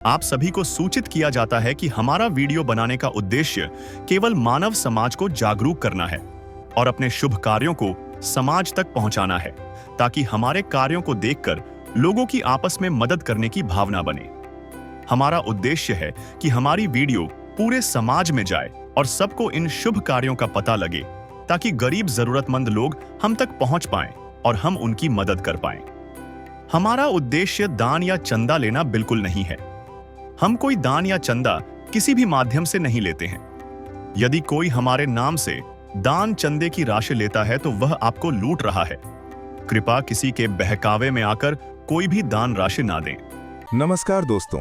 आप सभी को सूचित किया जाता है कि हमारा वीडियो बनाने का उद्देश्य केवल मानव समाज को जागरूक करना है और अपने शुभ कार्यों को समाज तक पहुंचाना है, ताकि हमारे कार्यों को देखकर लोगों की आपस में मदद करने की भावना बने। हमारा उद्देश्य है कि हमारी वीडियो पूरे समाज में जाए और सबको इन शुभ कार्यों का पता लगे, ताकि गरीब जरूरतमंद लोग हम तक पहुंच पाएं और हम उनकी मदद कर पाएं। हमारा उद्देश्य दान या चंदा लेना बिल्कुल नहीं है। हम कोई दान या चंदा किसी भी माध्यम से नहीं लेते हैं। यदि कोई हमारे नाम से दान चंदे की राशि लेता है तो वह आपको लूट रहा है। कृपया किसी के बहकावे में आकर कोई भी दान राशि ना दें। नमस्कार दोस्तों,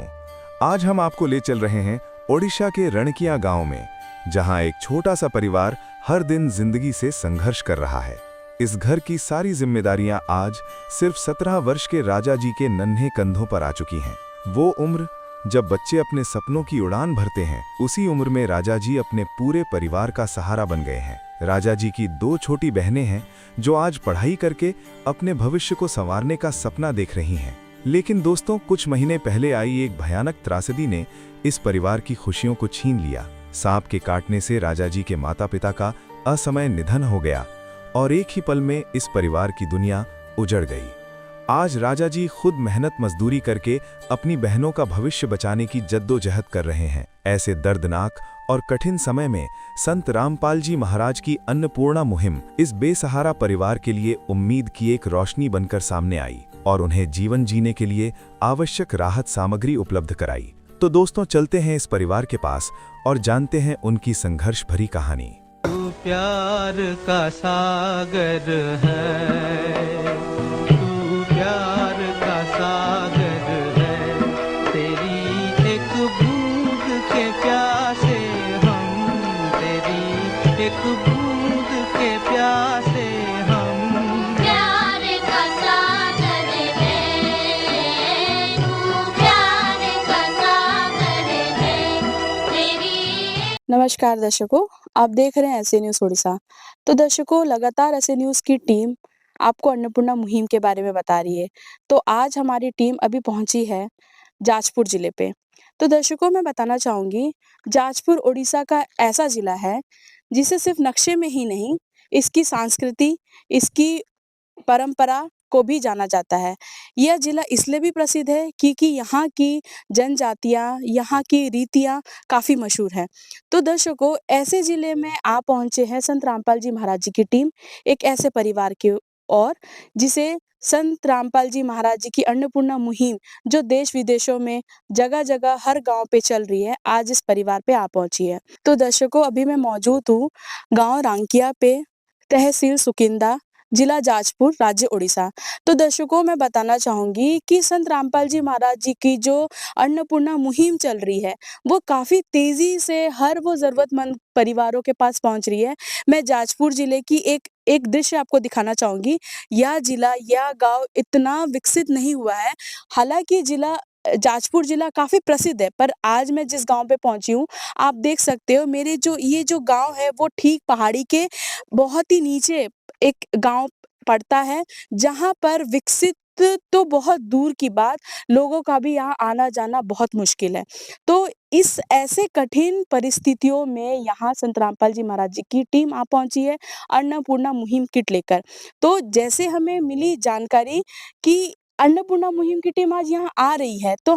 आज हम आपको ले चल रहे हैं ओडिशा के रणकिया गांव में, जहां एक छोटा सा परिवार हर दिन जिंदगी से संघर्ष कर रहा है। इस घर की सारी जिम्मेदारियां आज सिर्फ 17 वर्ष के राजा जी के नन्हे कंधों पर आ चुकी हैं। वो उम्र जब बच्चे अपने सपनों की उड़ान भरते हैं, उसी उम्र में राजा जी अपने पूरे परिवार का सहारा बन गए हैं। राजा जी की 2 छोटी बहनें हैं जो आज पढ़ाई करके अपने भविष्य को संवारने का सपना देख रही हैं। लेकिन दोस्तों, कुछ महीने पहले आई एक भयानक त्रासदी ने इस परिवार की खुशियों को छीन लिया। सांप के काटने से राजा जी के माता पिता का असमय निधन हो गया और एक ही पल में इस परिवार की दुनिया उजड़ गई। आज राजा जी खुद मेहनत मजदूरी करके अपनी बहनों का भविष्य बचाने की जद्दोजहद कर रहे हैं। ऐसे दर्दनाक और कठिन समय में संत रामपाल जी महाराज की अन्नपूर्णा मुहिम इस बेसहारा परिवार के लिए उम्मीद की एक रोशनी बनकर सामने आई और उन्हें जीवन जीने के लिए आवश्यक राहत सामग्री उपलब्ध कराई। तो दोस्तों, चलते हैं इस परिवार के पास और जानते हैं उनकी संघर्ष भरी कहानी। तू प्यार का सागर है, प्यार का सागर है, तेरी एक बूंद के प्यासे हम, तेरी एक बूंद के प्यासे हम। प्यार का सागर है, तू प्यार का सागर है, तेरी। नमस्कार दर्शकों, आप देख रहे हैं ऐसे न्यूज़ उड़ीसा। तो दर्शकों, लगातार ऐसे न्यूज़ की टीम आपको अन्नपूर्णा मुहिम के बारे में बता रही है। तो आज हमारी टीम अभी पहुंची है जाजपुर जिले पे। तो दर्शकों, मैं बताना चाहूंगी, जाजपुर उड़ीसा का ऐसा जिला है जिसे सिर्फ नक्शे में ही नहीं, इसकी संस्कृति, इसकी परंपरा को भी जाना जाता है। यह जिला इसलिए भी प्रसिद्ध है क्योंकि यहाँ की जनजातियाँ, यहाँ की रीतियाँ काफ़ी मशहूर हैं। तो दर्शकों, ऐसे जिले में आप पहुँचे हैं संत रामपाल जी महाराज जी की टीम, एक ऐसे परिवार की ओर जिसे संत रामपाल जी महाराज जी की अन्नपूर्णा मुहिम जो देश विदेशों में जगह-जगह हर गाँव पे चल रही है, आज इस परिवार पे आ पहुँची है। तो दर्शकों, अभी मैं मौजूद हूँ गाँव रांकिया पे, तहसील सुकिंदा, जिला जाजपुर, राज्य उड़ीसा। तो दर्शकों, मैं बताना चाहूँगी कि संत रामपाल जी महाराज जी की जो अन्नपूर्णा मुहिम चल रही है, वो काफ़ी तेज़ी से हर वो ज़रूरतमंद परिवारों के पास पहुँच रही है। मैं जाजपुर जिले की एक दृश्य आपको दिखाना चाहूँगी। यह जिला, यह गाँव इतना विकसित नहीं हुआ है। हालाँकि जाजपुर जिला काफ़ी प्रसिद्ध है, पर आज मैं जिस गाँव पे पहुँची हूँ, आप देख सकते हो मेरे ये जो गाँव है, वो ठीक पहाड़ी के बहुत ही नीचे एक गाँव पड़ता है, जहाँ पर विकसित तो बहुत दूर की बात, लोगों का भी यहाँ आना-जाना बहुत मुश्किल है। तो इस ऐसे कठिन परिस्थितियों में यहाँ संत रामपाल जी महाराज जी की टीम आ पहुँची है अन्नपूर्णा मुहिम किट लेकर। तो जैसे हमें मिली जानकारी कि अन्नपूर्णा मुहिम की टीम आज यहाँ आ रही है, तो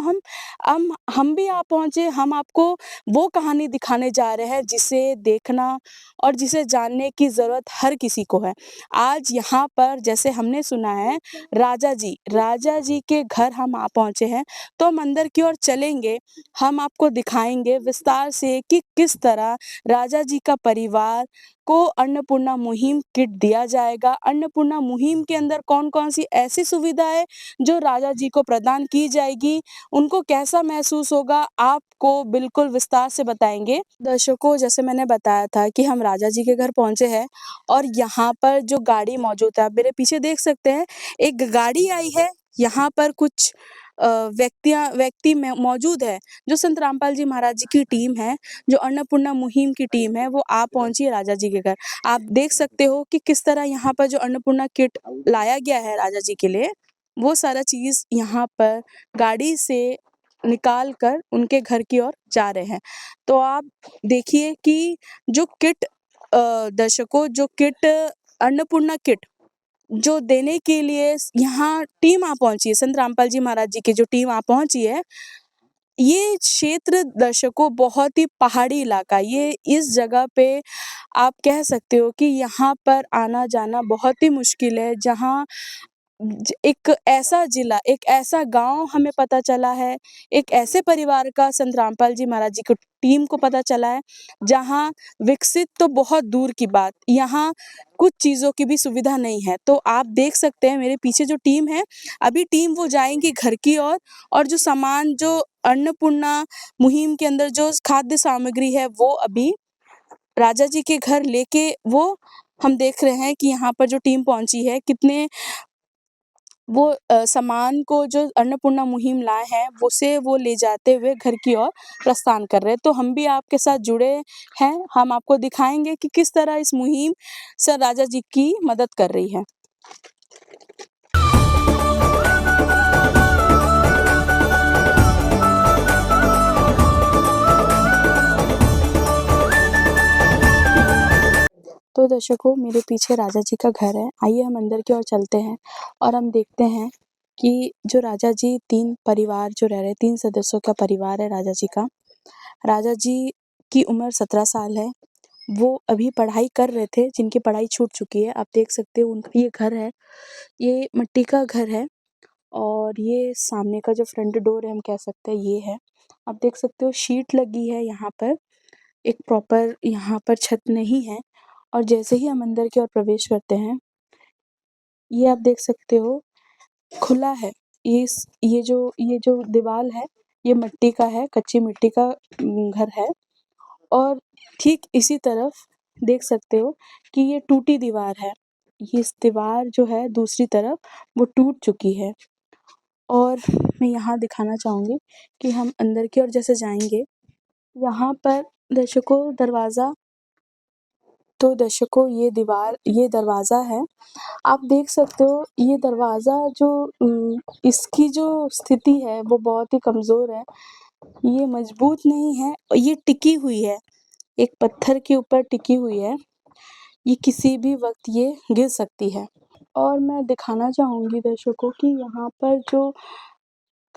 हम भी आ पहुँचे। हम आपको वो कहानी दिखाने जा रहे हैं जिसे देखना और जिसे जानने की ज़रूरत हर किसी को है। आज यहाँ पर जैसे हमने सुना है राजा जी के घर हम आ पहुँचे हैं, तो हम अंदर की ओर चलेंगे। हम आपको दिखाएँगे विस्तार से कि किस तरह राजा जी का परिवार को अन्नपूर्णा मुहिम किट दिया जाएगा। अन्नपूर्णा मुहिम के अंदर कौन-कौन सी ऐसी सुविधाएँ जो राजा जी को प्रदान की जाएगी, उनको कैसा महसूस होगा, आपको बिल्कुल विस्तार से बताएँगे। दर्शकों, जैसे मैंने बताया था कि हम राजा जी के घर पहुँचे हैं और यहाँ पर जो गाड़ी मौजूद है, आप मेरे पीछे देख सकते हैं, एक गाड़ी आई है। यहाँ पर कुछ व्यक्ति मौजूद है, जो संत रामपाल जी महाराज जी की टीम है, जो अन्नपूर्णा मुहिम की टीम है, वो आ पहुँची है राजा जी के घर। आप देख सकते हो कि किस तरह यहाँ पर जो अन्नपूर्णा किट लाया गया है राजा जी के लिए, वो सारा चीज़ यहाँ पर गाड़ी से निकाल कर उनके घर की ओर जा रहे हैं। तो आप देखिए कि जो किट दर्शकों जो किट अन्नपूर्णा किट जो देने के लिए यहाँ टीम आ पहुँची है, संत रामपाल जी महाराज जी की जो टीम आ पहुँची है, ये क्षेत्र दर्शकों बहुत ही पहाड़ी इलाका, ये इस जगह पे आप कह सकते हो कि यहाँ पर आना-जाना बहुत ही मुश्किल है, जहाँ एक ऐसा जिला, एक ऐसा गाँव हमें पता चला है, एक ऐसे परिवार का संत रामपाल जी महाराज जी की टीम को पता चला है, जहाँ विकसित तो बहुत दूर की बात, यहाँ कुछ चीज़ों की भी सुविधा नहीं है। तो आप देख सकते हैं मेरे पीछे जो टीम है, अभी टीम वो जाएँगी घर की ओर और जो सामान जो अन्नपूर्णा मुहिम के अंदर जो खाद्य सामग्री है, वो अभी राजा जी के घर लेके वो हम देख रहे हैं कि यहाँ पर जो टीम पहुँची है, कितने वो सामान को जो अन्नपूर्णा मुहिम लाए हैं, उसे वो ले जाते हुए घर की ओर प्रस्थान कर रहे हैं। तो हम भी आपके साथ जुड़े हैं, हम आपको दिखाएँगे कि किस तरह इस मुहिम से राजा जी की मदद कर रही है। तो दर्शकों मेरे पीछे राजा जी का घर है, आइए हम अंदर की ओर चलते हैं और हम देखते हैं कि जो राजा जी 3 परिवार जो रह रहे हैं, 3 सदस्यों का परिवार है राजा जी का। राजा जी की उम्र 17 साल है, वो अभी पढ़ाई कर रहे थे, जिनकी पढ़ाई छूट चुकी है। आप देख सकते हो उनका ये घर है, ये मिट्टी का घर है और ये सामने का जो फ्रंट डोर है हम कह सकते हैं ये है। आप देख सकते हो शीट लगी है यहाँ पर, एक प्रॉपर यहाँ पर छत नहीं है और जैसे ही हम अंदर की ओर प्रवेश करते हैं, ये आप देख सकते हो खुला है। ये जो दीवाल है, ये मिट्टी का है, कच्ची मिट्टी का घर है और ठीक इसी तरफ देख सकते हो कि ये टूटी दीवार है। ये इस दीवार जो है दूसरी तरफ वो टूट चुकी है और मैं यहाँ दिखाना चाहूँगी कि हम अंदर की ओर जैसे जाएँगे, यहाँ पर दर्शकों ये दरवाज़ा है। आप देख सकते हो ये दरवाज़ा जो इसकी जो स्थिति है वो बहुत ही कमज़ोर है। ये मज़बूत नहीं है, ये टिकी हुई है, एक पत्थर के ऊपर टिकी हुई है। ये किसी भी वक़्त ये गिर सकती है और मैं दिखाना चाहूँगी दर्शकों कि यहाँ पर जो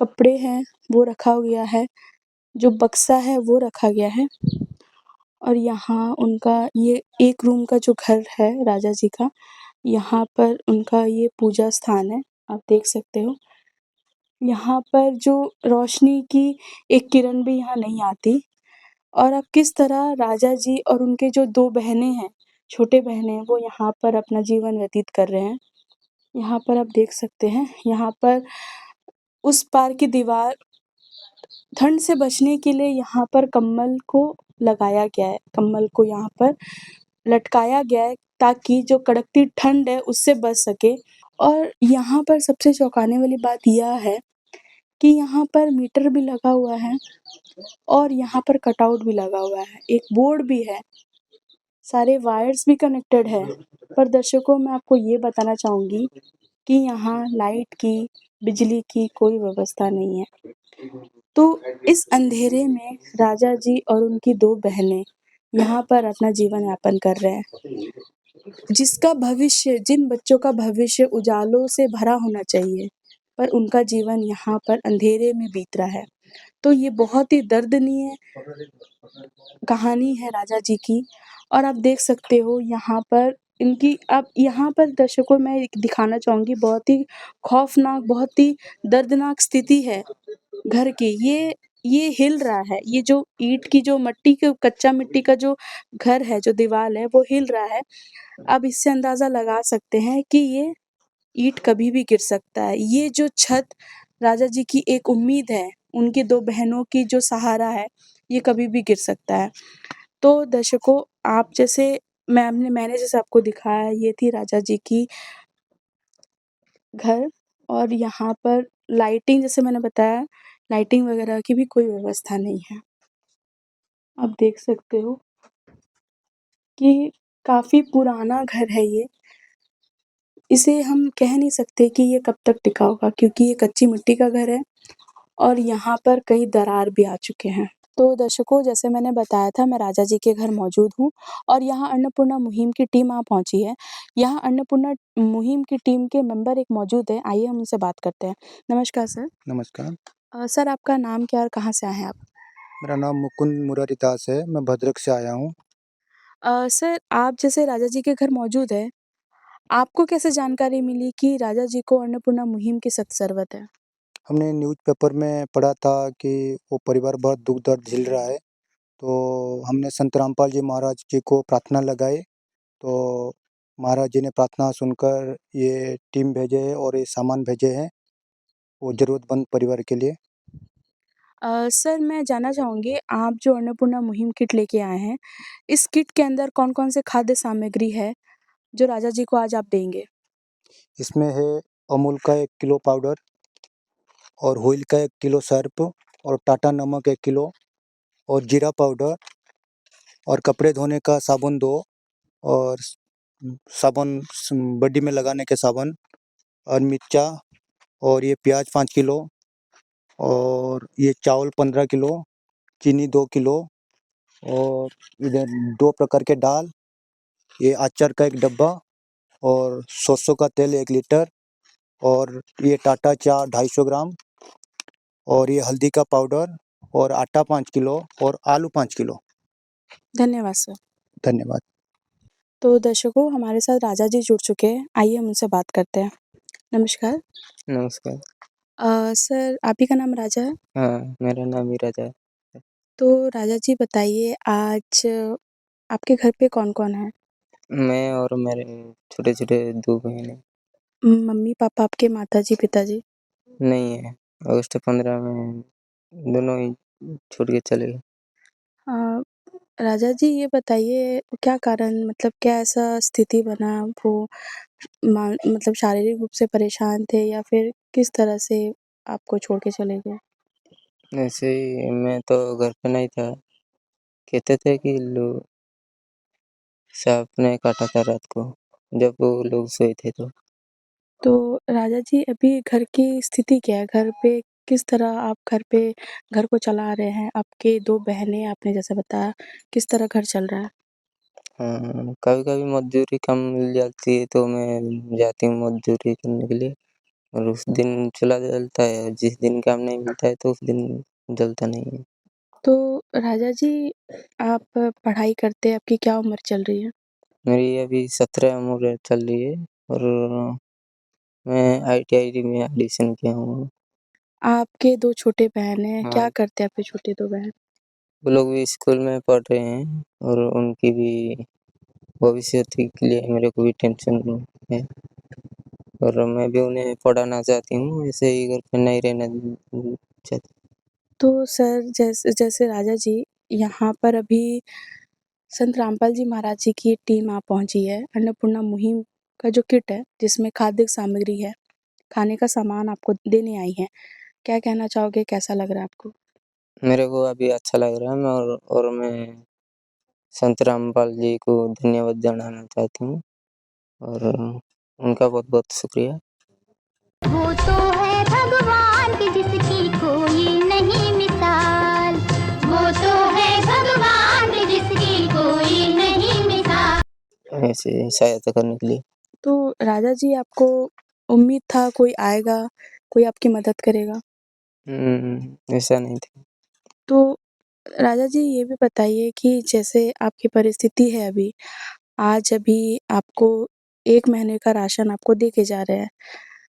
कपड़े हैं वो रखा गया है, जो बक्सा है वो रखा गया है और यहाँ उनका ये एक रूम का जो घर है राजा जी का, यहाँ पर उनका ये पूजा स्थान है, आप देख सकते हो। यहाँ पर जो रोशनी की एक किरण भी यहाँ नहीं आती और अब किस तरह राजा जी और उनके जो 2 बहनें हैं, छोटे बहनें, वो यहाँ पर अपना जीवन व्यतीत कर रहे हैं। यहाँ पर आप देख सकते हैं, यहाँ पर उस पार की दीवार ठंड से बचने के लिए यहाँ पर कम्बल को लगाया गया है, कम्बल को यहाँ पर लटकाया गया है ताकि जो कड़कती ठंड है उससे बच सके और यहाँ पर सबसे चौंकाने वाली बात यह है कि यहाँ पर मीटर भी लगा हुआ है और यहाँ पर कटआउट भी लगा हुआ है, एक बोर्ड भी है, सारे वायर्स भी कनेक्टेड है। पर दर्शकों मैं आपको ये बताना चाहूँगी कि यहाँ लाइट की, बिजली की कोई व्यवस्था नहीं है। तो इस अंधेरे में राजा जी और उनकी 2 बहनें यहाँ पर अपना जीवन यापन कर रहे हैं। जिन बच्चों का भविष्य उजालों से भरा होना चाहिए, पर उनका जीवन यहाँ पर अंधेरे में बीत रहा है। तो ये बहुत ही दर्दनीय कहानी है राजा जी की और आप देख सकते हो यहाँ पर अब यहाँ पर दर्शकों मैं एक दिखाना चाहूँगी बहुत ही खौफ़नाक, बहुत ही दर्दनाक स्थिति है घर की। ये हिल रहा है, ये जो ईंट की जो कच्चा मिट्टी का जो घर है, जो दीवाल है, वो हिल रहा है। अब इससे अंदाज़ा लगा सकते हैं कि ये ईंट कभी भी गिर सकता है। ये जो छत राजा जी की एक उम्मीद है, उनकी 2 बहनों की जो सहारा है, ये कभी भी गिर सकता है। तो दर्शकों मैंने जैसे आपको दिखाया ये थी राजा जी की घर और यहाँ पर लाइटिंग जैसे मैंने बताया, लाइटिंग वगैरह की भी कोई व्यवस्था नहीं है। आप देख सकते हो कि काफ़ी पुराना घर है ये। इसे हम कह नहीं सकते कि ये कब तक टिका होगा क्योंकि ये कच्ची मिट्टी का घर है और यहाँ पर कई दरार भी आ चुके हैं। तो दर्शकों, जैसे मैंने बताया था, मैं राजा जी के घर मौजूद हूँ और यहाँ अन्नपूर्णा मुहिम की टीम वहाँ पहुँची है। यहाँ अन्नपूर्णा मुहिम की टीम के मेंबर एक मौजूद हैं, आइए हम उनसे बात करते हैं। नमस्कार सर। नमस्कार, सर, आपका नाम क्या और कहाँ से आए हैं आप? मेरा नाम मुकुंद मुरारी दास है, मैं भद्रक से आया हूँ। सर, आप जैसे राजा जी के घर मौजूद हैं, आपको कैसे जानकारी मिली कि राजा जी को अन्नपूर्णा मुहिम की सख्त ज़रूरत है? हमने न्यूज़पेपर में पढ़ा था कि वो परिवार बहुत दुःख दर्द झेल रहा है, तो हमने संत रामपाल जी महाराज जी को प्रार्थना लगाई, तो महाराज जी ने प्रार्थना सुनकर ये टीम भेजे हैं और ये सामान भेजे हैं, वो ज़रूरतमंद परिवार के लिए। सर, मैं जानना चाहूँगी, आप जो अन्नपूर्णा मुहिम किट लेके आए हैं, इस किट के अंदर कौन-कौन से खाद्य सामग्री है, जो राजा जी को आज आप देंगे? इसमें है अमूल का 1 किलो पाउडर और व्हील का 1 किलो सर्फ और टाटा नमक 1 किलो और जीरा पाउडर और कपड़े धोने का साबुन 2 और साबुन बॉडी में लगाने के साबुन और मिर्चा और ये प्याज 5 किलो और ये चावल 15 किलो, चीनी 2 किलो और इधर 2 प्रकार के दाल, ये अचार का 1 डब्बा और सरसों का तेल 1 लीटर और ये टाटा चाय 250 ग्राम और ये हल्दी का पाउडर और आटा 5 किलो और आलू 5 किलो। धन्यवाद सर। धन्यवाद। तो दर्शकों, हमारे साथ राजा जी जुड़ चुके हैं, आइए हम उनसे बात करते हैं। नमस्कार। नमस्कार। सर, आप ही का नाम राजा है? हाँ, मेरा नाम ही राजा है। तो राजा जी बताइए, आज आपके घर पे कौन-कौन है? मैं और मेरे छोटे-छोटे 2 बहन हैं। मम्मी-पापा आपके, माताजी, पिताजी? नहीं है, अगस्त 15 में दोनों ही छोड़ के चले गए। अ, राजा जी ये बताइए, क्या कारण, मतलब क्या ऐसा स्थिति बना, वो मतलब शारीरिक रूप से परेशान थे या फिर किस तरह से आपको छोड़ के चले गए? ऐसे ही मैं तो घर पे नहीं था, कहते थे कि लो सांप ने काटा था रात को, जब वो लोग सोए थे तो। तो राजा जी, अभी घर की स्थिति क्या है? घर पे किस तरह आप घर को चला रहे हैं? आपके 2 बहनें आपने जैसा बताया, किस तरह घर चल रहा है? हाँ, कभी-कभी मज़दूरी कम मिल जाती है तो मैं जाती हूँ मज़दूरी करने के लिए और उस दिन चूल्हा जलता है और जिस दिन काम नहीं मिलता है तो उस दिन जलता नहीं है। तो राजा जी, आप पढ़ाई करते हैं, आपकी क्या उम्र चल रही है? मेरी अभी 17 उम्र चल रही है और मैं आईटीआई में एडमिशन किया हूँ। आपके 2 छोटे बहन हैं, क्या हाँ, करते हैं आपके छोटे 2 बहन? वो लोग भी स्कूल में पढ़ रहे हैं और उनकी भी भविष्य के लिए मेरे को भी टेंशन है और मैं भी उन्हें पढ़ाना चाहती हूँ, ऐसे ही घर पे नहीं रहना चाहती। तो सर, जैसे जैसे राजा जी, यहाँ पर अभी संत रामपाल जी महाराज जी की टीम वहाँ पहुँची है। अन्नपूर्णा मुहिम का जो किट है, जिसमें खाद्य सामग्री है, खाने का सामान आपको देने आई हैं। क्या कहना चाहोगे, कैसा लग रहा है आपको? मेरे को अभी अच्छा लग रहा है मैं और मैं संत रामपाल जी को धन्यवाद जनाना चाहती हूँ और उनका बहुत-बहुत शुक्रिया। वो तो है भगवान की जिसकी कोई नहीं मिसाल। वो तो है भगवान की जिसकी कोई नहीं मिसाल। ऐसे सहायता करने के लिए। तो राजा जी, आपको उम्मीद था कोई आएगा, कोई आपकी मदद करेगा? ऐसा नहीं था। तो राजा जी ये भी बताइए कि जैसे आपकी परिस्थिति है अभी, आज अभी आपको 1 महीने का राशन आपको दे के जा रहे हैं।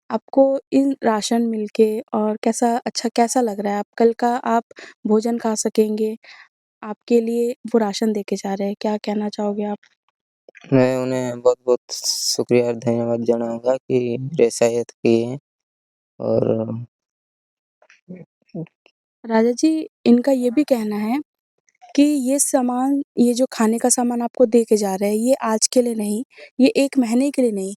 आपको इन राशन मिल के और कैसा लग रहा है? आप कल का आप भोजन खा सकेंगे, आपके लिए वो राशन दे के जा रहे हैं, क्या कहना चाहोगे आप? मैं उन्हें बहुत-बहुत शुक्रिया और धन्यवाद जनाऊँगा कि मेरे सहायता किए हैं और राजा जी, इनका ये भी कहना है कि ये जो खाने का सामान आपको दे के जा रहे हैं, ये आज के लिए नहीं, ये 1 महीने के लिए नहीं,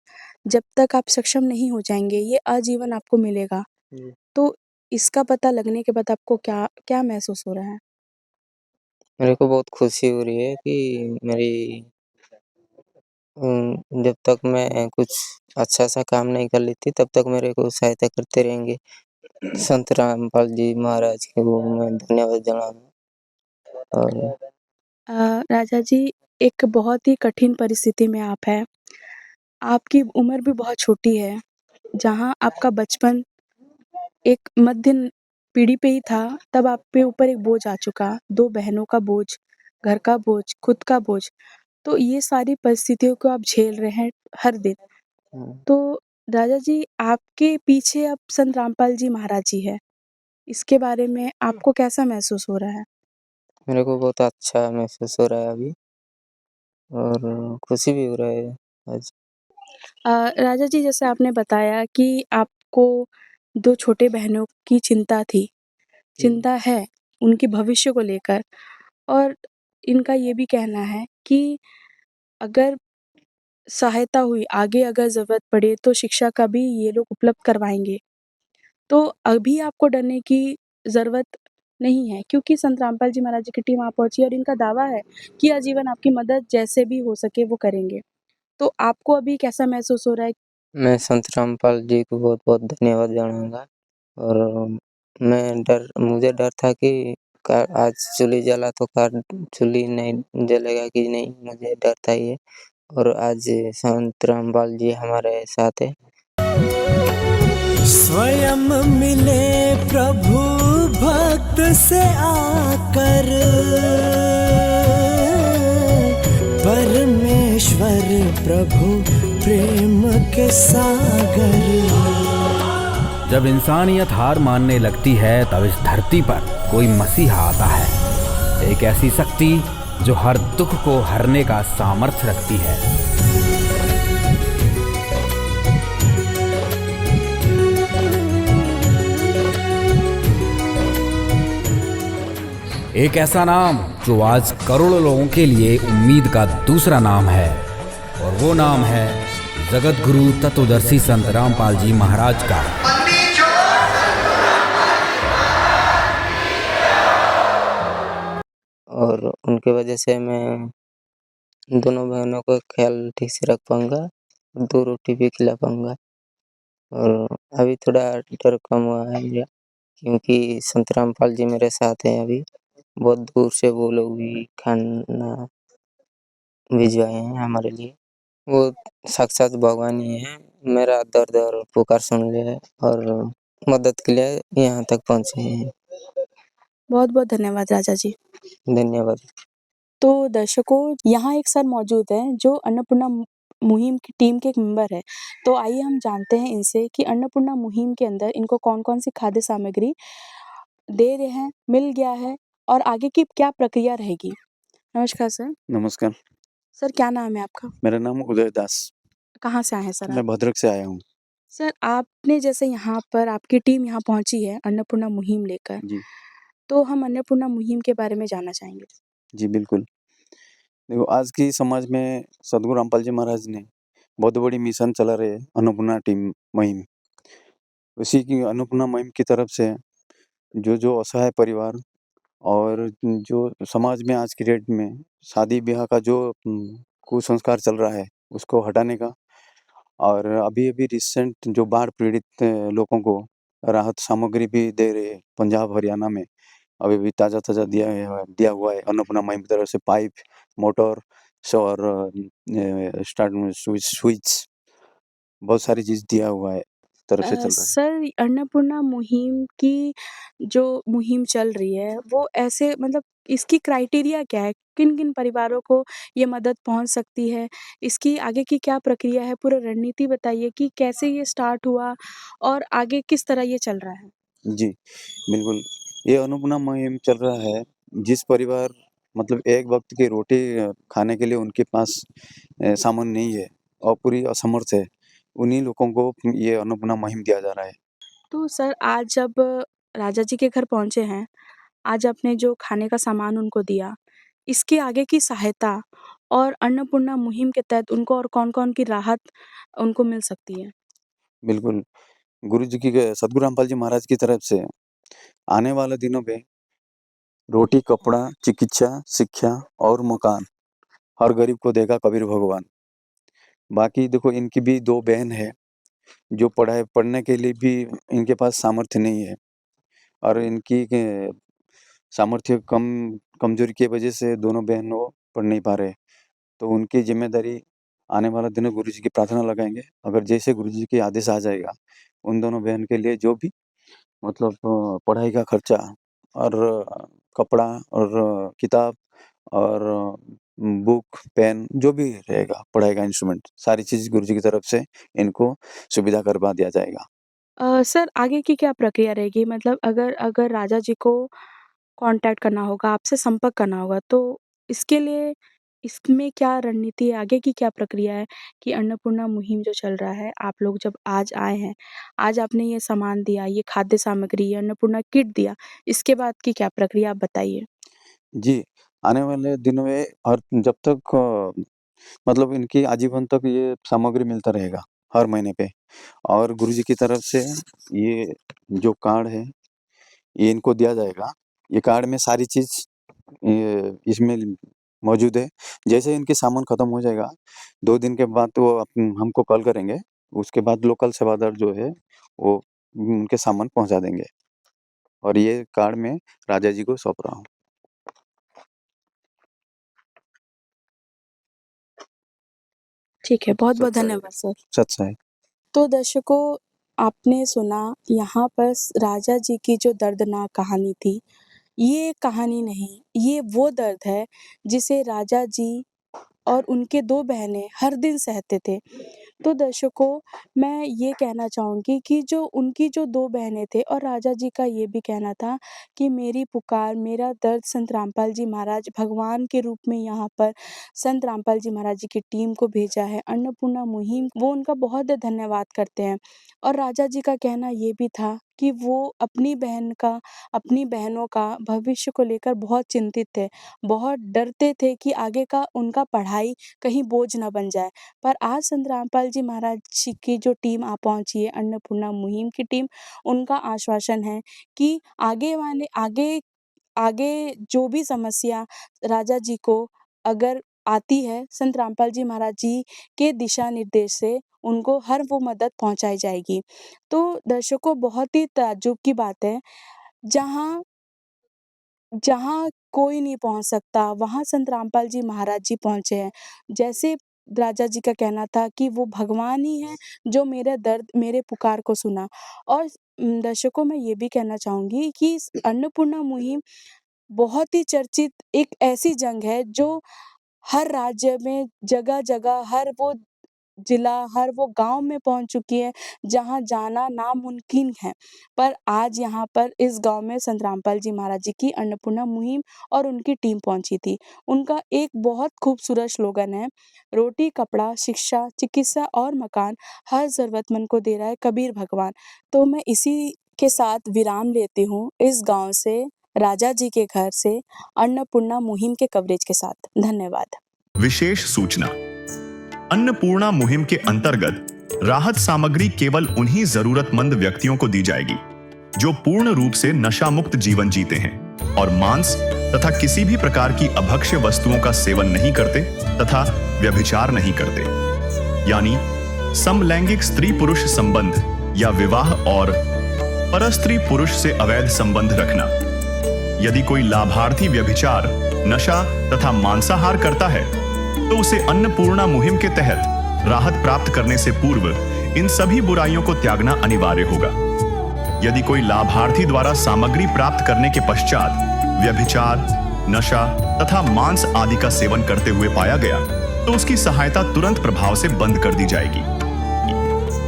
जब तक आप सक्षम नहीं हो जाएँगे, ये आजीवन आपको मिलेगा। तो इसका पता लगने के बाद आपको क्या क्या महसूस हो रहा है? मेरे को बहुत खुशी हो रही है कि मेरी जब तक मैं कुछ अच्छा-सा काम नहीं कर लेती तब तक मेरे को सहायता करते रहेंगे संत रामपाल जी महाराज को मैं धन्यवाद जनाऊंगा। और राजा जी, एक बहुत ही कठिन परिस्थिति में आप हैं। आपकी उम्र भी बहुत छोटी है, जहाँ आपका बचपन एक मध्य पीढ़ी पे ही था, तब आप पे ऊपर एक बोझ आ चुका, 2 बहनों का बोझ, घर का बोझ, खुद का बोझ। तो ये सारी परिस्थितियों को आप झेल रहे हैं हर दिन। तो राजा जी, आपके पीछे अब संत रामपाल जी महाराज जी हैं। इसके बारे में आपको कैसा महसूस हो रहा है? मेरे को बहुत अच्छा महसूस हो रहा है अभी, और खुशी भी हो रहा है आज। राजा जी, जैसे आपने बताया कि आपको 2 छोटे बहनों की चिंता थी, चिंता है उनके भविष्य को लेकर, और इनका ये भी कहना है कि अगर सहायता हुई, आगे अगर ज़रूरत पड़े तो शिक्षा का भी ये लोग उपलब्ध करवाएँगे। तो अभी आपको डरने की ज़रूरत नहीं है, क्योंकि संत रामपाल जी महाराज जी की टीम वहाँ पहुँची है और इनका दावा है कि आजीवन आपकी मदद जैसे भी हो सके वो करेंगे। तो आपको अभी कैसा महसूस हो रहा है? मैं संत रामपाल जी को बहुत-बहुत धन्यवाद जनाऊँगा। और मुझे डर था कि कार आज चूल्ही जला तो कार चूल्ही नहीं जलेगा कि नहीं, मुझे डर था ये। और आज संत रामपाल जी हमारे साथ है। स्वयं मिले प्रभु भक्त से आकर, परमेश्वर प्रभु प्रेम के सागर। जब इंसानियत हार मानने लगती है तब इस धरती पर कोई मसीहा आता है, एक ऐसी शक्ति जो हर दुख को हरने का सामर्थ्य रखती है। एक ऐसा नाम जो आज करोड़ों लोगों के लिए उम्मीद का दूसरा नाम है, और वो नाम है जगत गुरु तत्वदर्शी संत रामपाल जी महाराज का। और उनके वजह से मैं दोनों बहनों का ख्याल ठीक से रख पाऊँगा, 2 रोटी भी खिला पाऊँगा। और अभी थोड़ा डर कम हुआ है मेरा, क्योंकि संत रामपाल जी मेरे साथ हैं अभी। बहुत दूर से वो लोग भी खाना भिजवाए हैं हमारे लिए। वो साक्षात भगवान ही हैं। मेरा दर्द और पुकार सुन लिए और मदद के लिए यहाँ तक पहुँचे हैं। बहुत-बहुत धन्यवाद राजा जी। धन्यवाद। तो दर्शकों, यहाँ एक सर मौजूद हैं जो अन्नपूर्णा मुहिम की टीम के एक मेंबर हैं। तो आइए हम जानते हैं इनसे कि अन्नपूर्णा मुहिम के अंदर इनको कौन-कौन सी खाद्य सामग्री दे रहे हैं, मिल गया है और आगे की क्या प्रक्रिया रहेगी? नमस्कार सर। नमस्कार, सर, क्या नाम है आपका? मेरा नाम उदय दास। कहाँ से आए हैं सर आप? मैं भद्रक से आया हूँ। सर, आपने जैसे यहाँ पर आपकी टीम यहाँ पहुँची है अन्नपूर्णा मुहिम लेकर, जी, तो हम अन्नपूर्णा मुहिम के बारे में जानना चाहेंगे। जी बिल्कुल। देखो, आज की समाज में सद्गुरु रामपाल जी महाराज ने बहुत बड़ी मिशन चला रहे हैं, अन्नपूर्णा टीम मुहिम। उसी की अन्नपूर्णा मुहिम की तरफ से जो असहाय परिवार और जो समाज में आज की डेट में शादी-ब्याह का जो कुसंस्कार चल रहा है, उसको हटाने का, और अभी-अभी रिसेंट जो बाढ़ पीड़ित लोगों को राहत सामग्री भी दे रहे हैं पंजाब, हरियाणा में। अभी-अभी ताज़ा-ताज़ा दिया हुआ है अन्नपूर्णा मुहिम की तरफ से पाइप, मोटर और स्टार्ट में स्विच बहुत सारी चीज़ दिया हुआ है, तरफ से चल रहा है। सर, अन्नपूर्णा मुहिम की जो मुहिम चल रही है, वो ऐसे मतलब इसकी क्राइटेरिया क्या है? किन-किन परिवारों को ये मदद पहुँच सकती है? इसकी आगे की क्या प्रक्रिया है? पूरा रणनीति बताइए कि कैसे ये स्टार्ट हुआ और आगे किस तरह ये चल रहा है? जी, बिल्कुल। ये अन्नपूर्णा मुहिम चल रहा है, जिस परिवार मतलब एक वक़्त की रोटी खाने के लिए उनके पास सामान नहीं है और पूरी असमर्थ है, उन्हीं लोगों को ये अन्नपूर्णा मुहिम दिया जा रहा है। तो सर, आज जब राजा जी के घर पहुँचे हैं, आज आपने जो खाने का सामान उनको दिया, इसके आगे की सहायता और अन्नपूर्णा मुहिम के तहत उनको और कौन-कौन की राहत उनको मिल सकती है? बिल्कुल, गुरु जी की सद्गुरु रामपाल जी महाराज की तरफ से आने वाले दिनों में रोटी, कपड़ा, चिकित्सा, शिक्षा और मकान हर गरीब को देगा कबीर भगवान। बाकी देखो, इनकी भी 2 बहन है, जो पढ़ने के लिए भी इनके पास सामर्थ्य नहीं है और इनकी सामर्थ्य कमजोरी की वजह से दोनों बहनों पढ़ नहीं पा रहे। तो उनकी जिम्मेदारी आने वाला दिनों गुरुजी की प्रार्थना लगाएंगे। अगर जैसे गुरुजी के आदेश आ जाएगा उन दोनों बहन के लिए जो भी मतलब पढ़ाई का खर्चा और कपड़ा और किताब और बुक पेन जो भी रहेगा पढ़ाई का इंस्ट्रूमेंट सारी चीज गुरुजी की तरफ से इनको सुविधा करवा दिया जाएगा। सर आगे की क्या प्रक्रिया रहेगी? मतलब अगर अगर राजा जी को कांटेक्ट करना होगा, आपसे संपर्क करना होगा, तो इसके लिए इसमें क्या रणनीति है? आगे की क्या प्रक्रिया है कि अन्नपूर्णा मुहिम जो चल रहा है, आप लोग जब आज आए हैं, आज आपने ये सामान दिया, ये खाद्य सामग्री, ये अन्नपूर्णा किट दिया, इसके बाद की क्या प्रक्रिया आप बताइए? जी, आने वाले दिनों में और जब तक मतलब इनकी आजीवन तक ये सामग्री मिलता रहेगा हर महीने पे और गुरुजी की तरफ से ये जो कार्ड है ये इनको दिया जाएगा। ये कार्ड में सारी चीज इसमें मौजूद है। जैसे इनके सामान खत्म हो जाएगा 2 दिन के बाद वो हमको कॉल करेंगे। उसके बाद लोकल सेवादार जो है वो उनके सामान पहुंचा देंगे और ये कार्ड मैं राजा जी को सौंप रहा हूँ। ठीक है, बहुत-बहुत सच्चाई। धन्यवाद सर। सच्चाई। तो दर्शकों, आपने सुना यहाँ पर राजा जी की जो दर्दनाक कहानी थी, ये कहानी नहीं, ये वो दर्द है जिसे राजा जी और उनके 2 बहनें हर दिन सहते थे। तो दर्शकों, मैं ये कहना चाहूँगी कि जो उनकी जो 2 बहनें थे और राजा जी का ये भी कहना था कि मेरी पुकार, मेरा दर्द संत रामपाल जी महाराज भगवान के रूप में यहाँ पर संत रामपाल जी महाराज जी की टीम को भेजा है, अन्नपूर्णा मुहिम, वो उनका बहुत धन्यवाद करते हैं। और राजा जी का कहना ये भी था कि वो अपनी बहनों का भविष्य को लेकर बहुत चिंतित थे, बहुत डरते थे कि आगे का उनका पढ़ाई कहीं बोझ ना बन जाए। पर आज संत रामपाल जी महाराज जी की जो टीम आ पहुँची है, अन्नपूर्णा मुहिम की टीम, उनका आश्वासन है कि आगे जो भी समस्या राजा जी को अगर आती है, संत रामपाल जी महाराज जी के दिशा निर्देश से उनको हर वो मदद पहुँचाई जाएगी। तो दर्शकों, बहुत ही ताज्जुब की बात है, जहाँ कोई नहीं पहुँच सकता, वहाँ संत रामपाल जी महाराज जी पहुँचे हैं। जैसे राजा जी का कहना था कि वो भगवान ही हैं जो मेरा दर्द, मेरे पुकार को सुना। और दर्शकों, मैं ये भी कहना चाहूँगी कि इस अन्नपूर्णा मुहिम बहुत ही चर्चित एक ऐसी जंग है जो हर राज्य में, जगह-जगह, हर वो जिला, हर वो गाँव में पहुँच चुकी है, जहाँ जाना नामुमकिन है। पर आज यहाँ पर इस गाँव में संत रामपाल जी महाराज जी की अन्नपूर्णा मुहिम और उनकी टीम पहुँची थी। उनका एक बहुत खूबसूरत स्लोगन है, रोटी, कपड़ा, शिक्षा, चिकित्सा और मकान हर ज़रूरतमंद को दे रहा है कबीर भगवान। तो मैं इसी के साथ विराम लेती हूँ इस गाँव से, राजा जी के घर से, अन्नपूर्णा मुहिम के कवरेज के साथ। धन्यवाद। विशेष सूचना, अन्नपूर्णा मुहिम के अंतर्गत राहत सामग्री केवल उन्हीं जरूरतमंद व्यक्तियों को दी जाएगी जो पूर्ण रूप से नशा मुक्त जीवन जीते हैं और मांस तथा किसी भी प्रकार की अभक्ष्य वस्तुओं का सेवन नहीं करते तथा व्यभिचार नहीं करते, यानी समलैंगिक स्त्री पुरुष संबंध या विवाह और परस्त्री पुरुष से अवैध संबंध रखना। यदि कोई लाभार्थी व्यभिचार, नशा तथा मांसाहार करता है तो उसे अन्नपूर्णा मुहिम के तहत राहत प्राप्त करने से पूर्व इन सभी बुराइयों को त्यागना अनिवार्य होगा। यदि कोई लाभार्थी द्वारा सामग्री प्राप्त करने के पश्चात व्यभिचार, नशा तथा मांस आदि का सेवन करते हुए पाया गया तो उसकी सहायता तुरंत प्रभाव से बंद कर दी जाएगी।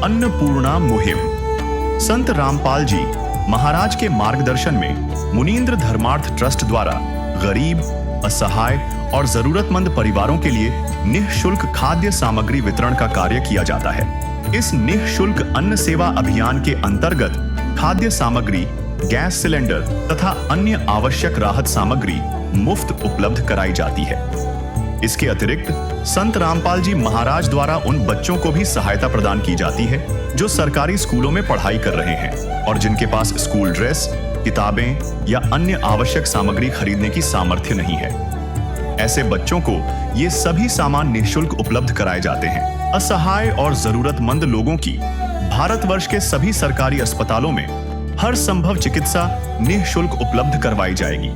अन्नपूर्णा मुहिम संत रामपाल जी महाराज के मार्गदर्शन में मुनीन्द्र धर्मार्थ ट्रस्ट द्वारा गरीब, असहाय और जरूरतमंद परिवारों के लिए निःशुल्क खाद्य सामग्री वितरण का कार्य किया जाता है। इस निःशुल्क अन्न सेवा अभियान के अंतर्गत खाद्य सामग्री, गैस सिलेंडर तथा अन्य आवश्यक राहत सामग्री मुफ्त उपलब्ध कराई जाती है। इसके अतिरिक्त संत रामपाल जी महाराज द्वारा उन बच्चों को भी सहायता प्रदान की जाती है जो सरकारी स्कूलों में पढ़ाई कर रहे हैं और जिनके पास स्कूल ड्रेस, किताबें या अन्य आवश्यक सामग्री खरीदने की सामर्थ्य नहीं है। ऐसे बच्चों को ये सभी सामान निःशुल्क उपलब्ध कराए जाते हैं। असहाय और जरूरतमंद लोगों की भारतवर्ष के सभी सरकारी अस्पतालों में हर संभव चिकित्सा निःशुल्क उपलब्ध करवाई जाएगी,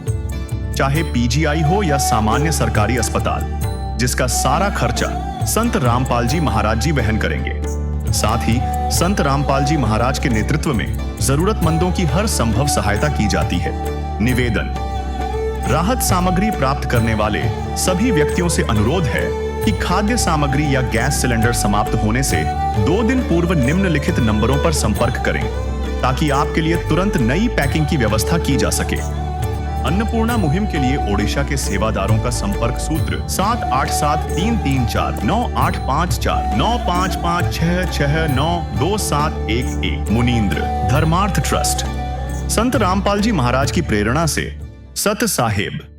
चाहे पीजीआई हो या सामान्य सरकारी अस्पताल, जिसका सारा खर्चा संत रामपाल जी महाराज जी वहन करेंगे। साथ ही संत रामपाल जी महाराज के नेतृत्व में जरूरतमंदों की हर संभव सहायता की जाती है। निवेदन: राहत सामग्री प्राप्त करने वाले सभी व्यक्तियों से अनुरोध है कि खाद्य सामग्री या गैस सिलेंडर समाप्त होने से 2 दिन पूर्व निम्नलिखित नंबरों पर संपर्क करें, ताकि आपके लिए तुरंत नई पैकिंग की व्यवस्था की जा सके। अन्नपूर्णा मुहिम के लिए ओडिशा के सेवादारों का संपर्क सूत्र 7873349556692711 मुनींद्र धर्मार्थ ट्रस्ट। संत रामपाल जी महाराज की प्रेरणा से सत साहेब।